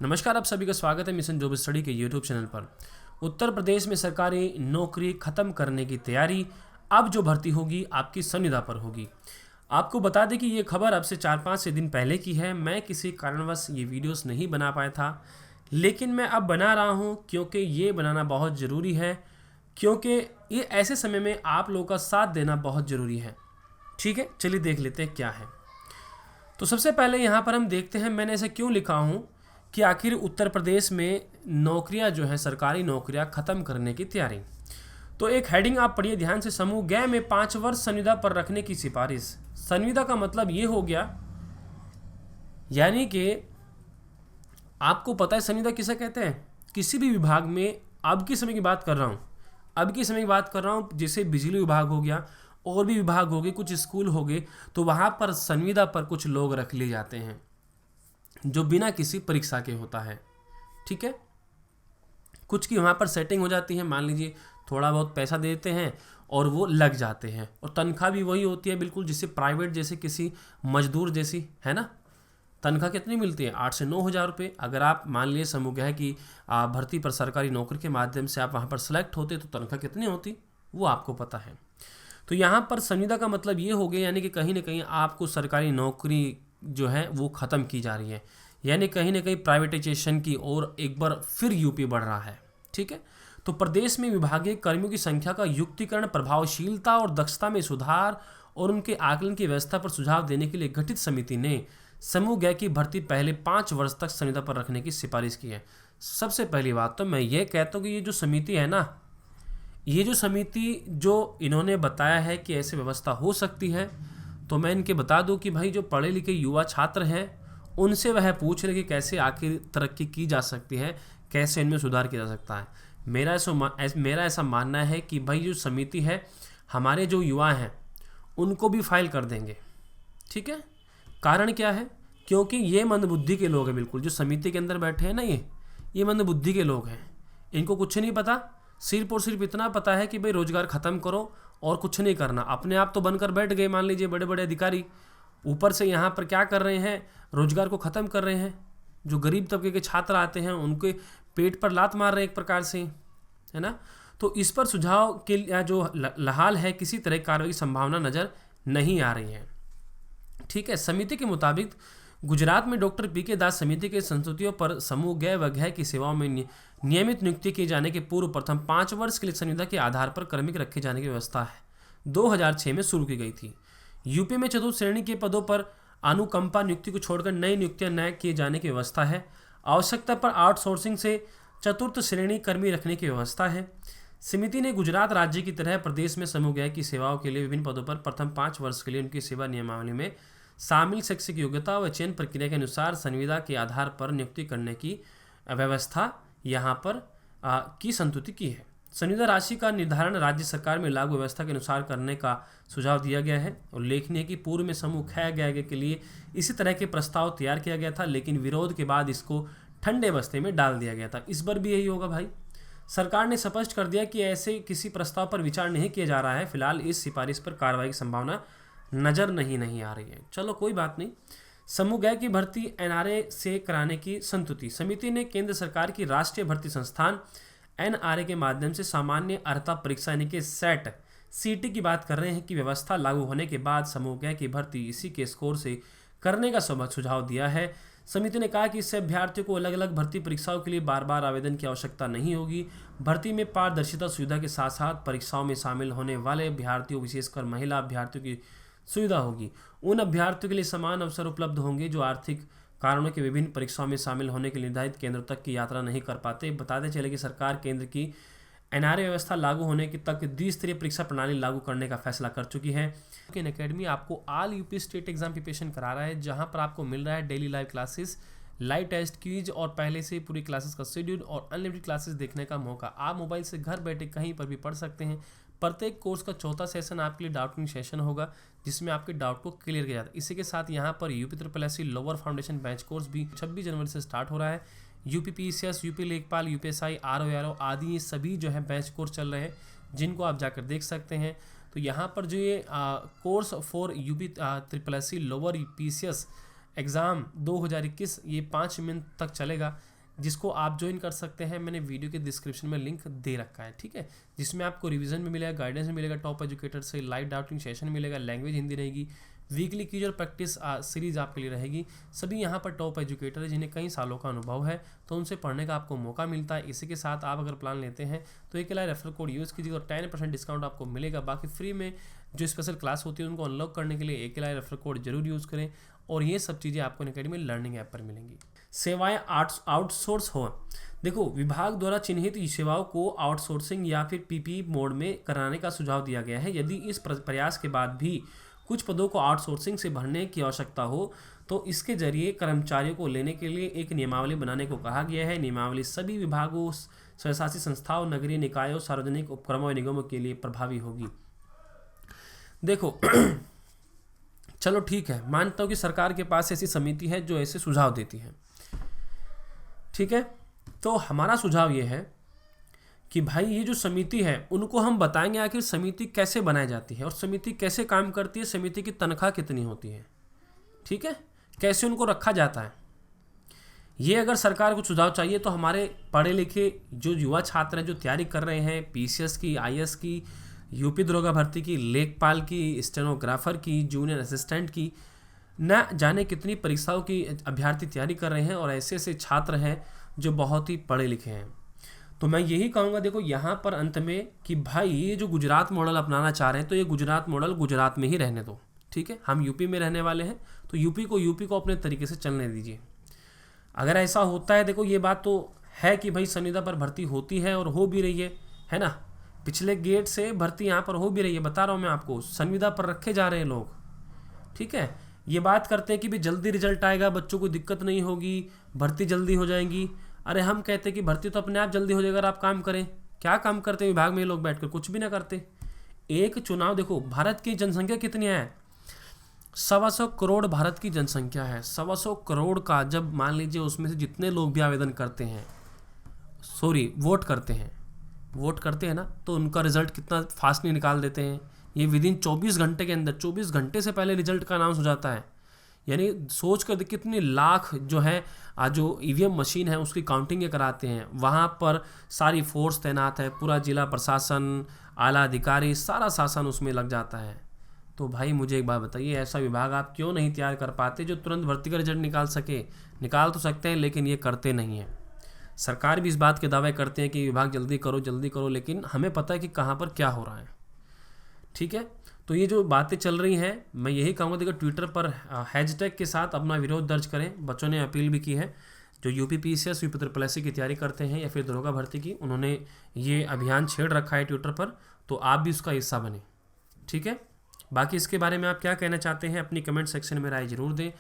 नमस्कार, आप सभी का स्वागत है मिशन जॉब स्टडी के यूट्यूब चैनल पर। उत्तर प्रदेश में सरकारी नौकरी खत्म करने की तैयारी। अब जो भर्ती होगी आपकी संविदा पर होगी। आपको बता दें कि ये खबर अब से 4-5 दिन पहले की है। मैं किसी कारणवश ये वीडियोस नहीं बना पाया था, लेकिन मैं अब बना रहा हूँ क्योंकि ये बनाना बहुत ज़रूरी है, क्योंकि ये ऐसे समय में आप लोगों का साथ देना बहुत ज़रूरी है। ठीक है, चलिए देख लेते हैं क्या है। तो सबसे पहले यहाँ पर हम देखते हैं मैंने ऐसा क्यों लिखा हूँ कि आखिर उत्तर प्रदेश में नौकरियाँ जो हैं, सरकारी नौकरियाँ ख़त्म करने की तैयारी। तो एक हेडिंग आप पढ़िए ध्यान से। समूह ग में 5 वर्ष संविदा पर रखने की सिफारिश। संविदा का मतलब ये हो गया, यानी कि आपको पता है संविदा किसे कहते हैं। किसी भी विभाग में, अब के समय की बात कर रहा हूँ, जैसे बिजली विभाग हो गया और भी विभाग हो गए, कुछ स्कूल हो गए, तो वहाँ पर संविदा पर कुछ लोग रख लिए जाते हैं जो बिना किसी परीक्षा के होता है। ठीक है, कुछ की वहाँ पर सेटिंग हो जाती है, मान लीजिए थोड़ा बहुत पैसा देते हैं और वो लग जाते हैं, और तनख्वाह भी वही होती है बिल्कुल जैसे प्राइवेट, जैसे किसी मजदूर जैसी, है ना। तनख्वाह कितनी मिलती है? 8 से 9 हज़ार रुपये। अगर आप मान लिए समूह है कि भर्ती पर सरकारी नौकरी के माध्यम से आप वहाँ पर सेलेक्ट होते तो तनख्वाह कितनी होती वो आपको पता है। तो यहाँ पर संविदा का मतलब ये हो गया, यानी कि कहीं ना कहीं आपको सरकारी नौकरी जो है वो ख़त्म की जा रही है, यानी कहीं ना कहीं प्राइवेटाइजेशन की ओर एक बार फिर यूपी बढ़ रहा है। ठीक है, तो प्रदेश में विभागीय कर्मियों की संख्या का युक्तिकरण, प्रभावशीलता और दक्षता में सुधार और उनके आकलन की व्यवस्था पर सुझाव देने के लिए गठित समिति ने समूह ग की भर्ती पहले 5 वर्ष तक संविदा पर रखने की सिफारिश की है। सबसे पहली बात तो मैं ये कहता हूँ कि ये जो समिति है ना, ये जो समिति जो इन्होंने बताया है कि ऐसी व्यवस्था हो सकती है, तो मैं इनके बता दूं कि भाई जो पढ़े लिखे युवा छात्र हैं उनसे वह पूछ रहे कि कैसे आखिर तरक्की की जा सकती है, कैसे इनमें सुधार किया जा सकता है। मेरा ऐसा मानना है कि भाई जो समिति है, हमारे जो युवा हैं उनको भी फाइल कर देंगे। ठीक है, कारण क्या है? क्योंकि ये मंदबुद्धि के लोग हैं, बिल्कुल जो समिति के अंदर बैठे हैं ना, ये मंदबुद्धि के लोग हैं। इनको कुछ नहीं पता, सिर्फ और सिर्फ इतना पता है कि भाई रोजगार ख़त्म करो और कुछ नहीं करना। अपने आप तो बनकर बैठ गए, मान लीजिए बड़े बड़े अधिकारी, ऊपर से यहाँ पर क्या कर रहे हैं, रोजगार को ख़त्म कर रहे हैं। जो गरीब तबके के छात्र आते हैं उनके पेट पर लात मार रहे हैं एक प्रकार से, है ना। तो इस पर सुझाव के जो लहाल है, किसी तरह की कार्रवाई की संभावना नज़र नहीं आ रही है। ठीक है, समिति के मुताबिक गुजरात में डॉक्टर पी.के. दास समिति के संस्तुतियों पर समूह ग व घ की सेवाओं में नियमित नियुक्ति किए जाने के पूर्व प्रथम 5 वर्ष के लिए संविदा के आधार पर कर्मिक रखे जाने की व्यवस्था है 2006 में शुरू की गई थी। यूपी में चतुर्थ श्रेणी के पदों पर अनुकंपा नियुक्ति को छोड़कर नई नियुक्तियां न किए जाने की व्यवस्था है। आवश्यकता पर आउटसोर्सिंग से चतुर्थ श्रेणी कर्मी रखने की व्यवस्था है। समिति ने गुजरात राज्य की तरह प्रदेश में समूह ग की सेवाओं के लिए विभिन्न पदों पर प्रथम 5 वर्ष के लिए उनकी सेवा नियमावली में शामिल शैक्षिक योग्यता व चयन प्रक्रिया के अनुसार संविदा के आधार पर नियुक्ति करने की व्यवस्था यहाँ पर की संतुति की है। संविदा राशि का निर्धारण राज्य सरकार में लागू व्यवस्था के अनुसार करने का सुझाव दिया गया है। उल्लेखनीय कि पूर्व में समूह ख ग के लिए इसी तरह के प्रस्ताव तैयार किया गया था, लेकिन विरोध के बाद इसको ठंडे बस्ते में डाल दिया गया था। इस बार भी यही होगा भाई। सरकार ने स्पष्ट कर दिया कि ऐसे किसी प्रस्ताव पर विचार नहीं किया जा रहा है। फिलहाल इस सिफारिश पर कार्रवाई की संभावना नज़र नहीं आ रही है। चलो कोई बात नहीं। समूह ग की भर्ती एनआरए से कराने की संतुति। समिति ने केंद्र सरकार की राष्ट्रीय भर्ती संस्थान एनआरए के माध्यम से सामान्य अर्हता परीक्षा यानी कि सेट सीटी की बात कर रहे हैं कि व्यवस्था लागू होने के बाद समूह ग की भर्ती इसी के स्कोर से करने का सुझाव दिया है। समिति ने कहा कि इससे अभ्यर्थियों को अलग अलग भर्ती परीक्षाओं के लिए बार बार आवेदन की आवश्यकता नहीं होगी। भर्ती में पारदर्शिता सुविधा के साथ साथ परीक्षाओं में शामिल होने वाले अभ्यर्थियों, विशेषकर महिला अभ्यर्थियों की सुविधा होगी। उन अभ्यर्थियों के लिए समान अवसर उपलब्ध होंगे जो आर्थिक कारणों के विभिन्न परीक्षाओं में शामिल होने के निर्धारित केंद्रों तक की यात्रा नहीं कर पाते। बताते चले कि सरकार केंद्र की एनआरए व्यवस्था लागू होने की तक द्विस्तरीय परीक्षा प्रणाली लागू करने का फैसला कर चुकी है। अकेडमी आपको all UP state exam preparation करा रहा है, जहां पर आपको मिल रहा है daily live classes, live test, quiz और पहले से पूरी क्लासेस का शेड्यूल और अनलिमिटेड क्लासेस देखने का मौका। आप मोबाइल से घर बैठे कहीं पर भी पढ़ सकते हैं। प्रत्येक कोर्स का चौथा सेशन आपके लिए डाउटिंग सेशन होगा, जिसमें आपके डाउट को क्लियर किया जाता है। इसी के साथ यहाँ पर UP SSC lower foundation batch course भी 26 जनवरी से स्टार्ट हो रहा है। यूपी PCS, यूपी लेखपाल, यूपीएसआई, RO आदि ये सभी जो है बैच कोर्स चल रहे हैं, जिनको आप जाकर देख सकते हैं। तो यहाँ पर जो ये course for UP SSC lower PCS exam 2021 ये 5 मिनट तक चलेगा, जिसको आप ज्वाइन कर सकते हैं। मैंने वीडियो के डिस्क्रिप्शन में लिंक दे रखा है, ठीक है, जिसमें आपको रिवीजन भी मिलेगा, गाइडेंस भी मिलेगा, टॉप एजुकेटर से लाइव डाउटिंग सेशन मिलेगा, लैंग्वेज हिंदी रहेगी, वीकली क्विज और प्रैक्टिस सीरीज़ आपके लिए रहेगी। सभी यहाँ पर टॉप एजुकेटर है जिन्हें कई सालों का अनुभव है, तो उनसे पढ़ने का आपको मौका मिलता है। इसी के साथ आप अगर प्लान लेते हैं तो एक रेफरल कोड यूज़ कीजिए और 10% डिस्काउंट आपको मिलेगा। बाकी फ्री में जो स्पेशल क्लास होती है उनको अनलॉक करने के लिए एक रेफरल कोड जरूर यूज़ करें, और ये सब चीज़ें आपको अनअकैडमी लर्निंग ऐप पर मिलेंगी। सेवाएं आउटसोर्स हो, देखो विभाग द्वारा चिन्हित सेवाओं को आउटसोर्सिंग या फिर पीपीई मोड में कराने का सुझाव दिया गया है। यदि इस प्रयास के बाद भी कुछ पदों को आउटसोर्सिंग से भरने की आवश्यकता हो तो इसके जरिए कर्मचारियों को लेने के लिए एक नियमावली बनाने को कहा गया है। नियमावली सभी विभागों, स्वशासी संस्थाओं, नगरीय निकायों, सार्वजनिक उपक्रमों और निगमों के लिए प्रभावी होगी। देखो चलो ठीक है, मानता हूँ कि सरकार के पास ऐसी समिति है जो ऐसे सुझाव देती है, ठीक है, तो हमारा सुझाव ये है कि भाई ये जो समिति है उनको हम बताएंगे आखिर समिति कैसे बनाई जाती है और समिति कैसे काम करती है, समिति की तनख्वाह कितनी होती है, ठीक है, कैसे उनको रखा जाता है। ये अगर सरकार को सुझाव चाहिए तो हमारे पढ़े लिखे जो युवा छात्र हैं जो तैयारी कर रहे हैं पीसीएस की, आईएएस की, यूपी दरोगा भर्ती की, लेखपाल की, स्टेनोग्राफर की, जूनियर असिस्टेंट की, न जाने कितनी परीक्षाओं की अभ्यर्थी तैयारी कर रहे हैं और ऐसे ऐसे छात्र हैं जो बहुत ही पढ़े लिखे हैं। तो मैं यही कहूँगा, देखो यहाँ पर अंत में कि भाई ये जो गुजरात मॉडल अपनाना चाह रहे हैं तो ये गुजरात मॉडल गुजरात में ही रहने दो, ठीक है, हम यूपी में रहने वाले हैं तो यूपी को अपने तरीके से चलने दीजिए। अगर ऐसा होता है, देखो ये बात तो है कि भाई संविदा पर भर्ती होती है और हो भी रही है ना, पिछले गेट से भर्ती यहाँ पर हो भी रही है, बता रहा हूँ मैं आपको, संविदा पर रखे जा रहे हैं लोग, ठीक है। ये बात करते हैं कि भाई जल्दी रिजल्ट आएगा, बच्चों को दिक्कत नहीं होगी, भर्ती जल्दी हो जाएगी। अरे हम कहते हैं कि भर्ती तो अपने आप जल्दी हो जाएगा अगर आप काम करें। क्या काम करते हैं विभाग में लोग बैठकर? कुछ भी ना करते। एक चुनाव, देखो भारत की जनसंख्या कितनी है, 125 करोड़ भारत की जनसंख्या है। 125 करोड़ का जब मान लीजिए उसमें से जितने लोग भी आवेदन करते हैं, वोट करते हैं ना, तो उनका रिजल्ट कितना फास्ट नहीं निकाल देते हैं। ये विदिन 24 घंटे के अंदर, 24 घंटे से पहले रिजल्ट का अनाउंस हो जाता है। यानी सोच कर कितने लाख जो है आज जो ईवीएम मशीन है उसकी काउंटिंग कराते हैं, वहाँ पर सारी फोर्स तैनात है, पूरा जिला प्रशासन, आला अधिकारी, सारा शासन उसमें लग जाता है। तो भाई मुझे एक बात बताइए, ऐसा विभाग आप क्यों नहीं तैयार कर पाते जो तुरंत भर्ती का रिजल्ट निकाल सके? निकाल तो सकते हैं लेकिन ये करते नहीं हैं। सरकार भी इस बात के दावे करते हैं कि विभाग जल्दी करो, लेकिन हमें पता है कि कहाँ पर क्या हो रहा है, ठीक है। तो ये जो बातें चल रही हैं, मैं यही कहूँगा, देखो ट्विटर पर हैशटैग के साथ अपना विरोध दर्ज करें। बच्चों ने अपील भी की है जो यूपी पीसीएस, यूपी SSSC की तैयारी करते हैं या फिर दरोगा भर्ती की, उन्होंने ये अभियान छेड़ रखा है ट्विटर पर, तो आप भी उसका हिस्सा बने, ठीक है। बाकी इसके बारे में आप क्या कहना चाहते हैं अपनी कमेंट सेक्शन में राय जरूर दें।